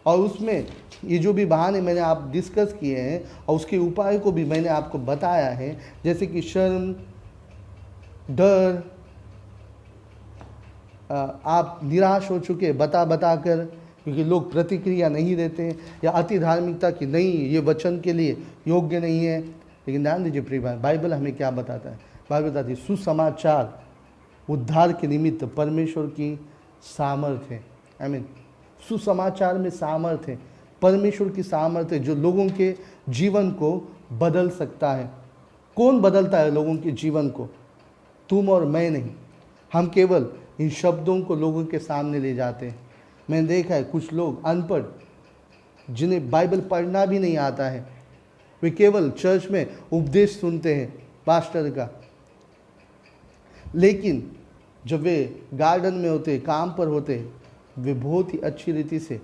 और उसमें ये जो भी बहाने मैंने आप डिस्कस किए हैं और उसके उपाय को भी मैंने आपको बताया है, जैसे कि शर्म, डर, आप निराश हो चुके बता कर, क्योंकि लोग प्रतिक्रिया नहीं देते हैं, या अति धार्मिकता की नहीं ये वचन के लिए योग्य नहीं है। लेकिन ध्यान दीजिए प्रिय भाई, बाइबल हमें क्या बताता है? बाइबल बताती है सुसमाचार उद्धार के निमित्त परमेश्वर की सामर्थ्य है। आमीन। सुसमाचार में सामर्थ्य है, परमेश्वर की सामर्थ्य जो लोगों के जीवन को बदल सकता है। कौन बदलता है लोगों के जीवन को? तुम और मैं नहीं। हम केवल इन शब्दों को लोगों के सामने ले जाते हैं। मैंने देखा है कुछ लोग अनपढ़, जिन्हें बाइबल पढ़ना भी नहीं आता है, वे केवल चर्च में उपदेश सुनते हैं पास्टर का, लेकिन जब वे गार्डन में होते, काम पर होते, वे बहुत ही अच्छी रीति से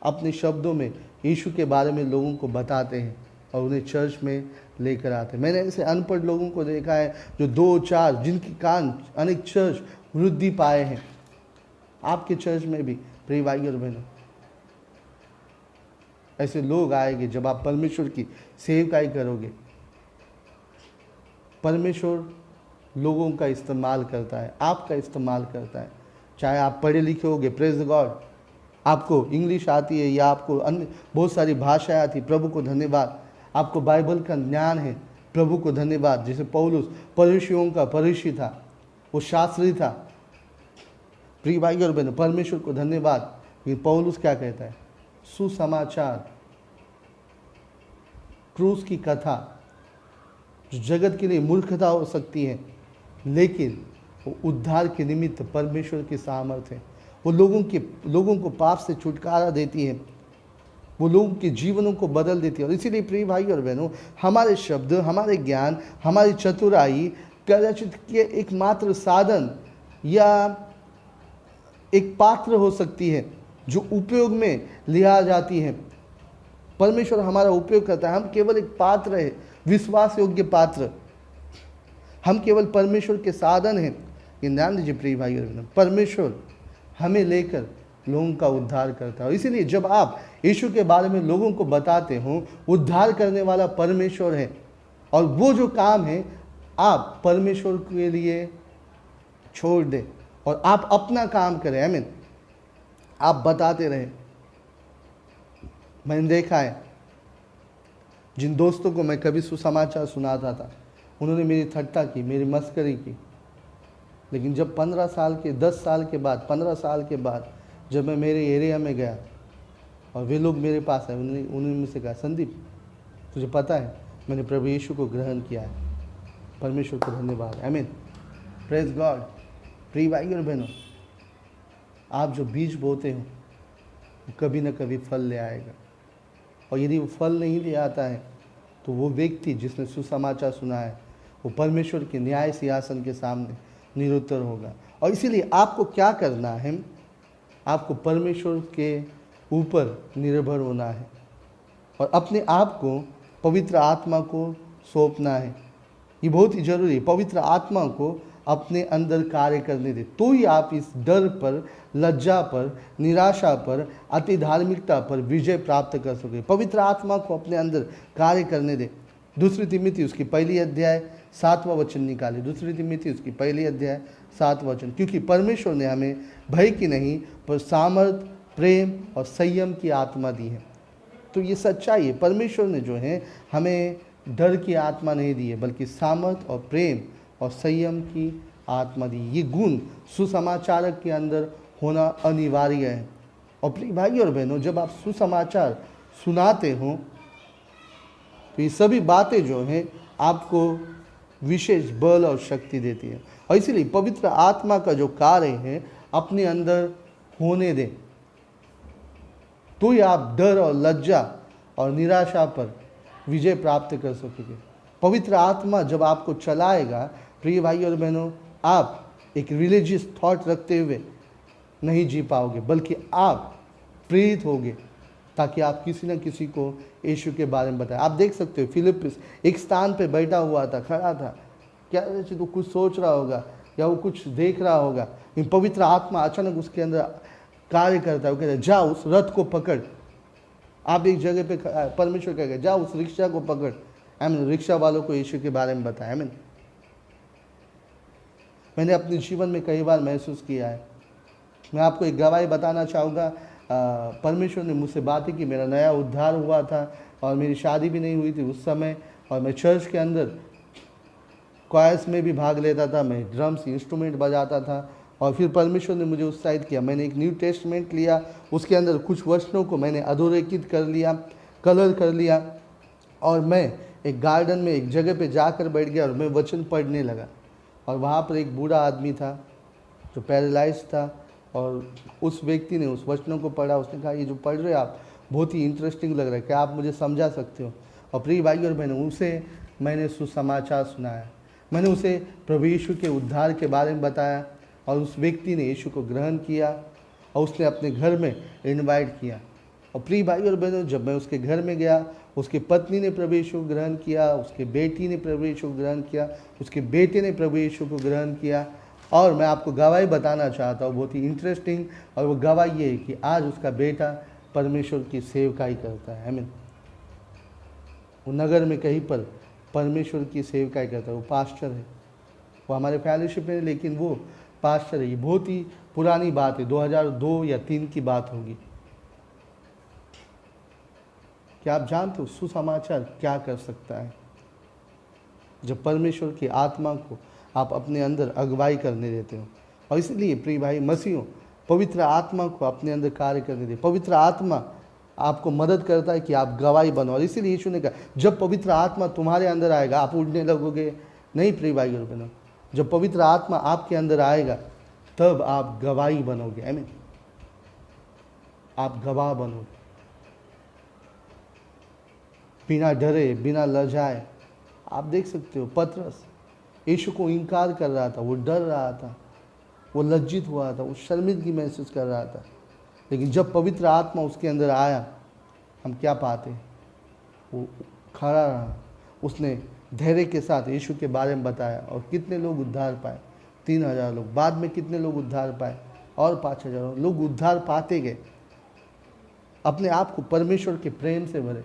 अपने शब्दों में यीशु के बारे में लोगों को बताते हैं और उन्हें चर्च में लेकर आते हैं। मैंने ऐसे अनपढ़ लोगों को देखा है जो 2-4 जिनकी कान अनेक चर्च वृद्धि पाए हैं। आपके चर्च में भी प्रिय भाई और बहनों ऐसे लोग आएंगे जब आप परमेश्वर की सेवकाई करोगे। परमेश्वर लोगों का इस्तेमाल करता है, आपका इस्तेमाल करता है। चाहे आप पढ़े लिखे होगे, प्रेज गॉड, आपको इंग्लिश आती है या आपको अन्य बहुत सारी भाषाएं आती, प्रभु को धन्यवाद। आपको बाइबल का ज्ञान है, प्रभु को धन्यवाद। जैसे पौलुस फरीसियों का फरीसी था, वो शास्त्री था। प्रिय भाई और बहनों, परमेश्वर को धन्यवाद। ये पौलुस क्या कहता है? सुसमाचार, क्रूस की कथा, जो जगत के लिए मूर्खता हो सकती है, लेकिन वो उद्धार के निमित्त परमेश्वर की सामर्थ्य है। वो लोगों को पाप से छुटकारा देती है, वो लोगों के जीवनों को बदल देती है। और इसीलिए प्रिय भाई और बहनों, हमारे शब्द, हमारे ज्ञान, हमारी चतुराई कदाचित के एकमात्र साधन या एक पात्र हो सकती है जो उपयोग में लिया जाती है। परमेश्वर हमारा उपयोग करता है, हम केवल एक पात्र है, विश्वास योग्य पात्र। हम केवल परमेश्वर के साधन हैं। ये ध्यान दीजिए प्रिय भाई और बहनों, परमेश्वर हमें लेकर लोगों का उद्धार करता है। इसीलिए जब आप यीशु के बारे में लोगों को बताते हो, उद्धार करने वाला परमेश्वर है, और वो जो काम है आप परमेश्वर के लिए छोड़ दें और आप अपना काम करें। आमीन। आप बताते रहें। मैंने देखा है जिन दोस्तों को मैं कभी सुसमाचार सुनाता था, उन्होंने मेरी ठट्टा की, मेरी मस्करी की। लेकिन जब 15 साल के 10 साल के बाद 15 साल के बाद जब मैं मेरे एरिया में गया और वे लोग मेरे पास आए, उन्होंने मुझसे कहा, संदीप तुझे पता है मैंने प्रभु यीशु को ग्रहण किया है। परमेश्वर को धन्यवाद। आमीन। Praise God. प्रिय भाई और बहनों, आप जो बीज बोते हो वो कभी न कभी फल ले आएगा, और यदि वो फल नहीं ले आता है तो वो व्यक्ति जिसने सुसमाचार सुना है वो परमेश्वर के न्याय सिंहासन के सामने निरुत्तर होगा। और इसीलिए आपको क्या करना है? आपको परमेश्वर के ऊपर निर्भर होना है और अपने आप को पवित्र आत्मा को सौंपना है। ये बहुत ही जरूरी है। पवित्र आत्मा को अपने अंदर कार्य करने दे, तो ही आप इस डर पर, लज्जा पर, निराशा पर, अति धार्मिकता पर विजय प्राप्त कर सके। पवित्र आत्मा को अपने अंदर कार्य करने दे। 2 तिमोथी उसकी 1 अध्याय 7वां वचन निकाले। 2 तिमोथी उसकी 1 अध्याय 7वां वचन। क्योंकि परमेश्वर ने हमें भय की नहीं पर सामर्थ, प्रेम और संयम की आत्मा दी है। तो ये सच्चाई है, परमेश्वर ने जो है हमें डर की आत्मा नहीं दी है, बल्कि सामर्थ और प्रेम और संयम की आत्मा दी। ये गुण सुसमाचारक के अंदर होना अनिवार्य है। और प्रिय भाई और बहनों, जब आप सुसमाचार सुनाते हो तो ये सभी बातें जो हैं आपको विशेष बल और शक्ति देती है। और इसीलिए पवित्र आत्मा का जो कार्य है अपने अंदर होने दें, तो ही आप डर और लज्जा और निराशा पर विजय प्राप्त कर सकोगे। पवित्र आत्मा जब आपको चलाएगा, प्रिय भाई और बहनों, आप एक रिलीजियस थॉट रखते हुए नहीं जी पाओगे, बल्कि आप प्रेरित होगे ताकि आप किसी न किसी को यीशु के बारे में बताएं। आप देख सकते हो फिलिप्पुस एक स्थान पे बैठा हुआ था, खड़ा था, क्या तो कुछ सोच रहा होगा या वो कुछ देख रहा होगा। पवित्र आत्मा अचानक उसके अंदर कार्य करता है, वो कहता है जा उस रथ को पकड़। आप एक जगह पे परमेश्वर कहेगा जा उस रिक्शा को पकड़। आमीन। रिक्शा वालों को यीशु के बारे में बताया। आमीन। मैंने अपने जीवन में कई बार महसूस किया है। मैं आपको एक गवाही बताना चाहूँगा। परमेश्वर ने मुझसे बातें की, मेरा नया उद्धार हुआ था और मेरी शादी भी नहीं हुई थी उस समय, और मैं चर्च के अंदर क्वायर्स में भी भाग लेता था, मैं ड्रम्स इंस्ट्रूमेंट बजाता था। और फिर परमेश्वर ने मुझे उत्साहित किया, मैंने एक न्यू टेस्टमेंट लिया, उसके अंदर कुछ वचनों को मैंने अधोरेखित कर लिया, कलर कर लिया, और मैं एक गार्डन में एक जगह पे जाकर बैठ गया और मैं वचन पढ़ने लगा। और वहाँ पर एक बूढ़ा आदमी था जो पैरालाइज था, और उस व्यक्ति ने उस वचनों को पढ़ा। उसने कहा ये जो पढ़ रहे हो आप बहुत ही इंटरेस्टिंग लग रहा है, क्या आप मुझे समझा सकते हो? और प्रिय भाई और बहनों, उसे मैंने सुसमाचार सुनाया, मैंने उसे प्रभु यीशु के उद्धार के बारे में बताया, और उस व्यक्ति ने यीशु को ग्रहण किया और उसने अपने घर में इनवाइट किया। और प्रिय भाई और बहनों, जब मैं उसके घर में गया, उसकी पत्नी ने प्रभु यीशु को ग्रहण किया, उसकी बेटी ने प्रभु यीशु को ग्रहण किया, उसके बेटे ने प्रभु यीशु को ग्रहण किया। और मैं आपको गवाही बताना चाहता हूँ, बहुत ही इंटरेस्टिंग, और वो गवाही ये है कि आज उसका बेटा परमेश्वर की सेवकाई करता है। आमीन। वो नगर में कहीं पर परमेश्वर की सेवकाई करता है, वो पास्टर है। वो हमारे फेलोशिप में, लेकिन वो पास्टर है। ये बहुत ही पुरानी बात है, 2002 या 3 की बात होगी। क्या आप जानते हो सुसमाचार क्या कर सकता है? जब परमेश्वर की आत्मा को आप अपने अंदर अगुवाई करने देते हो। और इसलिए प्रिय भाई मसीहों, पवित्र आत्मा को अपने अंदर कार्य करने दे। पवित्र आत्मा आपको मदद करता है कि आप गवाही बनो। और इसीलिए यीशु ने कहा जब पवित्र आत्मा तुम्हारे अंदर आएगा आप उड़ने लगोगे नहीं। प्रिय भाई और बहनों, जब पवित्र आत्मा आपके अंदर आएगा तब आप गवाही बनोगे। आमीन। आप गवाह बनोगे, बिना डरे, बिना लजाए। आप देख सकते हो पतरस यीशु को इनकार कर रहा था, वो डर रहा था, वो लज्जित हुआ था, वो शर्मिंदगी महसूस कर रहा था। लेकिन जब पवित्र आत्मा उसके अंदर आया, हम क्या पाते? वो खड़ा रहा, उसने धैर्य के साथ यीशु के बारे में बताया। और कितने लोग उद्धार पाए? 3000 लोग। बाद में कितने लोग उद्धार पाए? और 5000 लोग उद्धार पाते गए। अपने आप को परमेश्वर के प्रेम से भरे।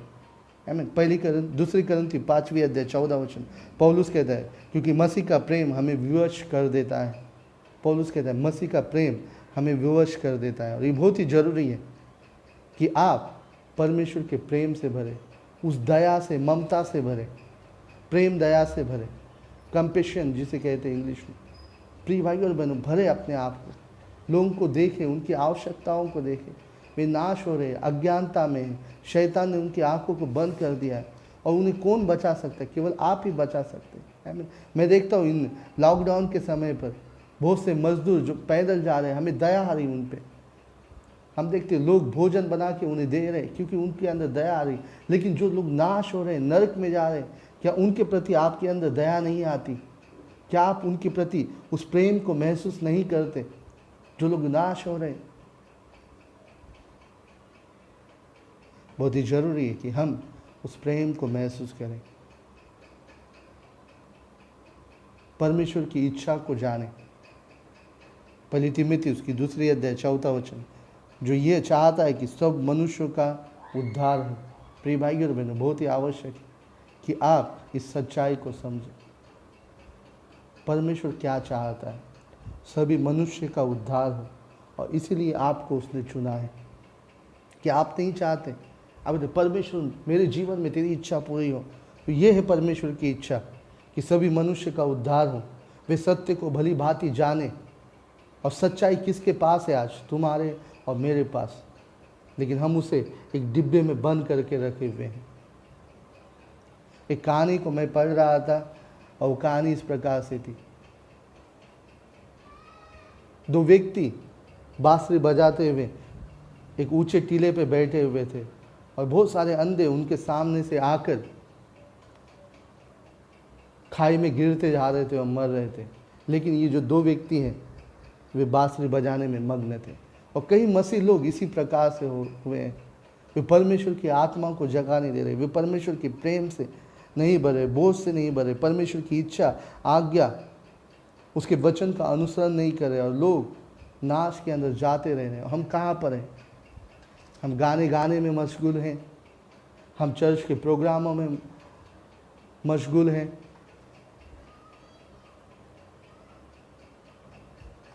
आमीन। दूसरी करंथी 5वीं अध्याय 14 वचन पौलुस कहता है क्योंकि मसीह का प्रेम हमें विवश कर देता है। पौलुस कहता है मसीह का प्रेम हमें विवश कर देता है। और ये बहुत ही ज़रूरी है कि आप परमेश्वर के प्रेम से भरे, उस दया से, ममता से भरे, प्रेम दया से भरे, कंपेशन जिसे कहते हैं इंग्लिश में। प्रिय भाई और बहनों, भरे अपने आप को, लोगों को देखें, उनकी आवश्यकताओं को देखें। वे नाश हो रहे, अज्ञानता में हैं। शैतान ने उनकी आंखों को बंद कर दिया है और उन्हें कौन बचा सकता है? केवल आप ही बचा सकते हैं। मैं देखता हूँ इन लॉकडाउन के समय पर बहुत से मजदूर जो पैदल जा रहे हैं, हमें दया आ रही उन पे। हम देखते हैं लोग भोजन बना के उन्हें दे रहे क्योंकि उनके अंदर दया आ रही। लेकिन जो लोग नाश हो रहे हैं, नरक में जा रहे हैं, क्या उनके प्रति आपके अंदर दया नहीं आती? क्या आप उनके प्रति उस प्रेम को महसूस नहीं करते? जो लोग नाश हो रहे हैं, बहुत ही जरूरी है कि हम उस प्रेम को महसूस करें, परमेश्वर की इच्छा को जाने। पहली तिमोथी उसकी 2 अध्याय 4 वचन, जो ये चाहता है कि सब मनुष्यों का उद्धार हो। प्रिय भाई और बहनों, बहुत ही आवश्यक है कि आप इस सच्चाई को समझें। परमेश्वर क्या चाहता है? सभी मनुष्य का उद्धार हो, और इसीलिए आपको उसने चुना है। कि आप नहीं चाहते अब परमेश्वर मेरे जीवन में तेरी इच्छा पूरी हो, तो ये है परमेश्वर की इच्छा कि सभी मनुष्य का उद्धार हो, वे सत्य को भली भांति जाने। और सच्चाई किसके पास है? आज तुम्हारे और मेरे पास। लेकिन हम उसे एक डिब्बे में बंद करके रखे हुए हैं। एक कहानी को मैं पढ़ रहा था और वो कहानी इस प्रकार से थी। 2 व्यक्ति बांसुरी बजाते हुए एक ऊंचे टीले पे बैठे हुए थे और बहुत सारे अंधे उनके सामने से आकर खाई में गिरते जा रहे थे और मर रहे थे। लेकिन ये जो 2 व्यक्ति हैं वे बांसुरी बजाने में मग्न थे। और कई मसीह लोग इसी प्रकार से हुए हैं। वे परमेश्वर की आत्मा को जगा नहीं दे रहे, वे परमेश्वर के प्रेम से नहीं भरे, बोझ से नहीं भरे, परमेश्वर की इच्छा, आज्ञा, उसके वचन का अनुसरण नहीं कर रहे और लोग नाश के अंदर जाते रह रहे हैं। हम कहाँ पर हैं? हम गाने में मशगूल हैं, हम चर्च के प्रोग्रामों में मशगूल हैं,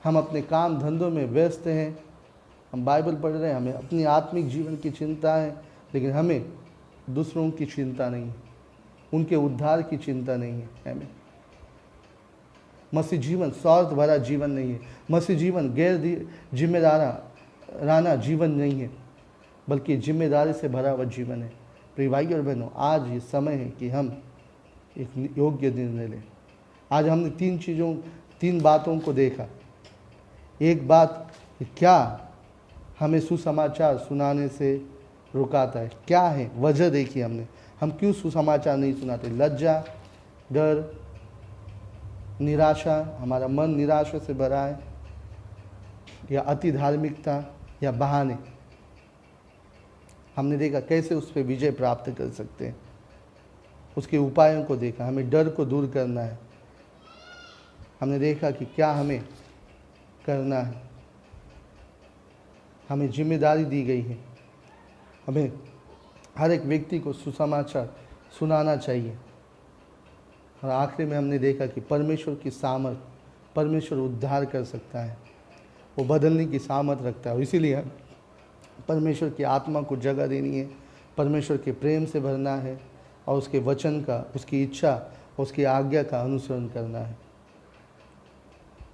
हम अपने काम धंधों में व्यस्त हैं, हम बाइबल पढ़ रहे हैं, हमें अपनी आत्मिक जीवन की चिंता है, लेकिन हमें दूसरों की चिंता नहीं है, उनके उद्धार की चिंता नहीं है। हमें मसीह जीवन स्वार्थ भरा जीवन नहीं है, मसीह जीवन गैर जिम्मेदाराना जीवन नहीं है, बल्कि जिम्मेदारी से भरा हुआ जीवन है। प्रिय भाई और बहनों, आज ये समय है कि हम एक योग्य निर्णय लें। आज हमने तीन बातों को देखा। एक बात, क्या हमें सुसमाचार सुनाने से रुकाता है? क्या है वजह? देखी हमने, हम क्यों सुसमाचार नहीं सुनाते? लज्जा, डर, निराशा, हमारा मन निराशा से भरा है, या अति धार्मिकता, या बहाने। हमने देखा कैसे उस पर विजय प्राप्त कर सकते हैं, उसके उपायों को देखा। हमें डर को दूर करना है। हमने देखा कि क्या हमें करना है। हमें जिम्मेदारी दी गई है, हमें हर एक व्यक्ति को सुसमाचार सुनाना चाहिए। और आखिरी में हमने देखा कि परमेश्वर की सामर्थ, परमेश्वर उद्धार कर सकता है, वो बदलने की सामर्थ रखता है। इसीलिए परमेश्वर की आत्मा को जगह देनी है, परमेश्वर के प्रेम से भरना है और उसके वचन का, उसकी इच्छा, उसकी आज्ञा का अनुसरण करना है।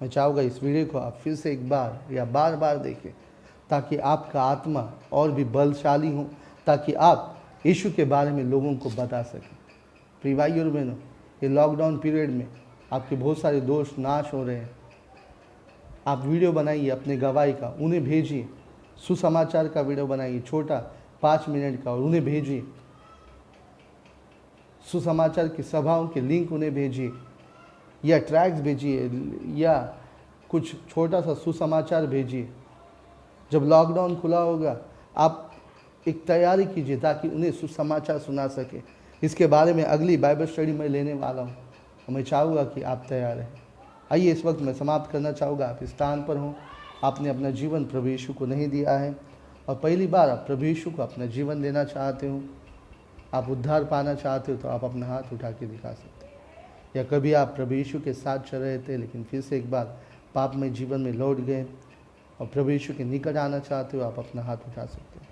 मैं चाहूँगा इस वीडियो को आप फिर से एक बार या बार बार देखें, ताकि आपका आत्मा और भी बलशाली हो, ताकि आप यीशु के बारे में लोगों को बता सकें। प्रिय भाई और बहनों, ये लॉकडाउन पीरियड में आपके बहुत सारे दोस्त नाश हो रहे हैं। आप वीडियो बनाइए अपने गवाही का, उन्हें भेजिए। सुसमाचार का वीडियो बनाइए, छोटा 5 मिनट का, और उन्हें भेजिए। सुसमाचार की सभाओं के लिंक उन्हें भेजिए, या ट्रैक्स भेजिए, या कुछ छोटा सा सुसमाचार भेजिए। जब लॉकडाउन खुला होगा, आप एक तैयारी कीजिए ताकि उन्हें सुसमाचार सुना सके। इसके बारे में अगली बाइबल स्टडी में लेने वाला हूँ, और मैं चाहूँगा कि आप तैयार हैं। आइए, इस वक्त मैं समाप्त करना चाहूँगा। आप इस स्थान पर हों, आपने अपना जीवन प्रभु यीशु को नहीं दिया है, और पहली बार आप प्रभु यीशु को अपना जीवन देना चाहते हो, आप उद्धार पाना चाहते हो, तो आप अपना हाथ उठा के दिखा सकते हैं। या कभी आप प्रभु यीशु के साथ चल रहे थे, लेकिन फिर से एक बार पापमय जीवन में लौट गए और प्रभु यीशु के निकट आना चाहते हो, आप अपना हाथ उठा सकते हो।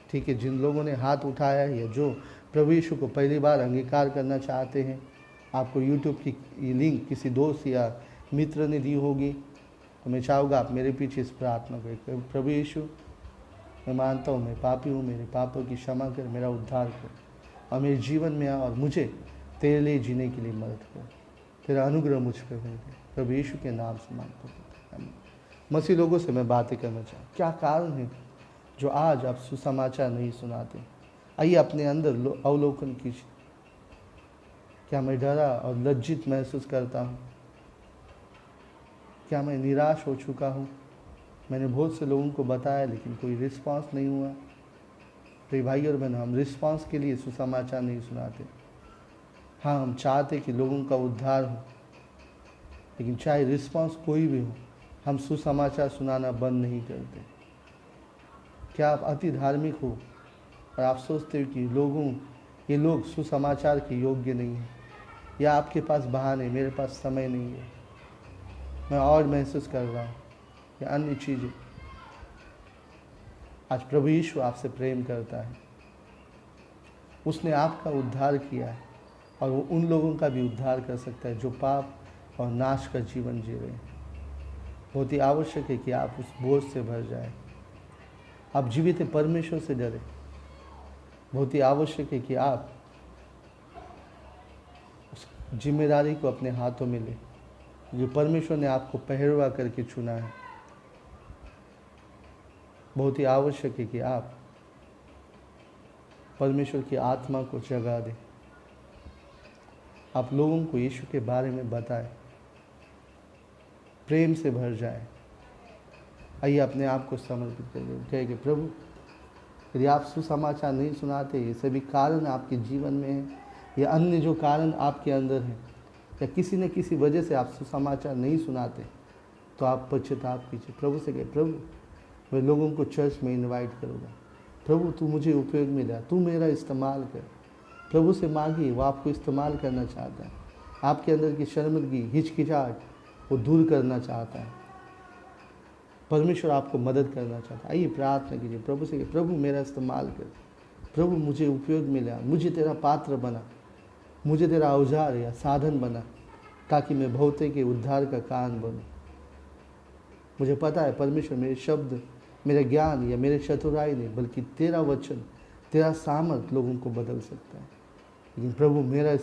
ठीक है, जिन लोगों ने हाथ उठाया है, या जो प्रभु यीशु को पहली बार अंगीकार करना चाहते हैं, आपको यूट्यूब की ये लिंक किसी दोस्त या मित्र ने दी होगी, तो मैं चाहूँगा आप मेरे पीछे इस प्रार्थना करें। प्रभु यीशु, मैं मानता हूँ मैं पापी हूँ, मेरे पापों की क्षमा कर, मेरा उद्धार कर, और मेरे जीवन में आ और मुझे तेरे लिए जीने के लिए मदद कर। तेरा अनुग्रह मुझ पर दे। प्रभु यीशु के नाम से मांगता हूँ। मसीह लोगों से मैं बातें करना चाहूँ, क्या कारण है जो आज आप सुसमाचार नहीं सुनाते? आइए अपने अंदर अवलोकन कीजिए। क्या मैं डरा और लज्जित महसूस करता हूँ? क्या मैं निराश हो चुका हूँ? मैंने बहुत से लोगों को बताया, लेकिन कोई रिस्पांस नहीं हुआ। प्रिय भाई और बहन, हम रिस्पांस के लिए सुसमाचार नहीं सुनाते। हाँ, हम चाहते कि लोगों का उद्धार हो, लेकिन चाहे रिस्पांस कोई भी हो, हम सुसमाचार सुनाना बंद नहीं करते। क्या आप अति धार्मिक हो और आप सोचते हो कि ये लोग सुसमाचार के योग्य नहीं हैं, या आपके पास बहाने, मेरे पास समय नहीं है, मैं और महसूस कर रहा हूँ, या अन्य चीज़ें? आज प्रभु यीशु आपसे प्रेम करता है, उसने आपका उद्धार किया है, और वो उन लोगों का भी उद्धार कर सकता है जो पाप और नाश का जीवन जी रहे हैं। बहुत ही आवश्यक है कि आप उस बोझ से भर जाएं। आप जीवित परमेश्वर से डरें। बहुत ही आवश्यक है कि आप उस जिम्मेदारी को अपने हाथों में लें जो परमेश्वर ने आपको पहरवा करके चुना है। बहुत ही आवश्यक है कि आप परमेश्वर की आत्मा को जगा दें। आप लोगों को यीशु के बारे में बताएं, प्रेम से भर जाए, आइए अपने आप को समर्पित करिए, कहे कि प्रभु यदि आप सुसमाचार नहीं सुनाते, ये सभी कारण आपके जीवन में हैं या अन्य जो कारण आपके अंदर हैं या किसी न किसी वजह से आप सुसमाचार नहीं सुनाते, तो आप पश्चाताप कीजिए। प्रभु से कहे, प्रभु मैं लोगों को चर्च में इनवाइट करूँगा, प्रभु तू मुझे उपयोग में ला, तू मेरा इस्तेमाल कर। प्रभु से मांगिए, वो आपको इस्तेमाल करना चाहता है। आपके अंदर की शर्मिंदगी, हिचकिचाहट वो दूर करना चाहता है। परमेश्वर आपको मदद करना चाहता है। आइए प्रार्थना कीजिए प्रभु से, प्रभु मेरा इस्तेमाल कर, प्रभु मुझे उपयोग में ला, मुझे तेरा पात्र बना, मुझे तेरा औजार या साधन बना, ताकि मैं बहुते के उद्धार का कारण बनूं। मुझे पता है परमेश्वर मेरे शब्द, मेरा ज्ञान या मेरे चतुराई नहीं, बल्कि तेरा वचन, तेरा सामर्थ लोगों को बदल सकता है। लेकिन प्रभु मेरा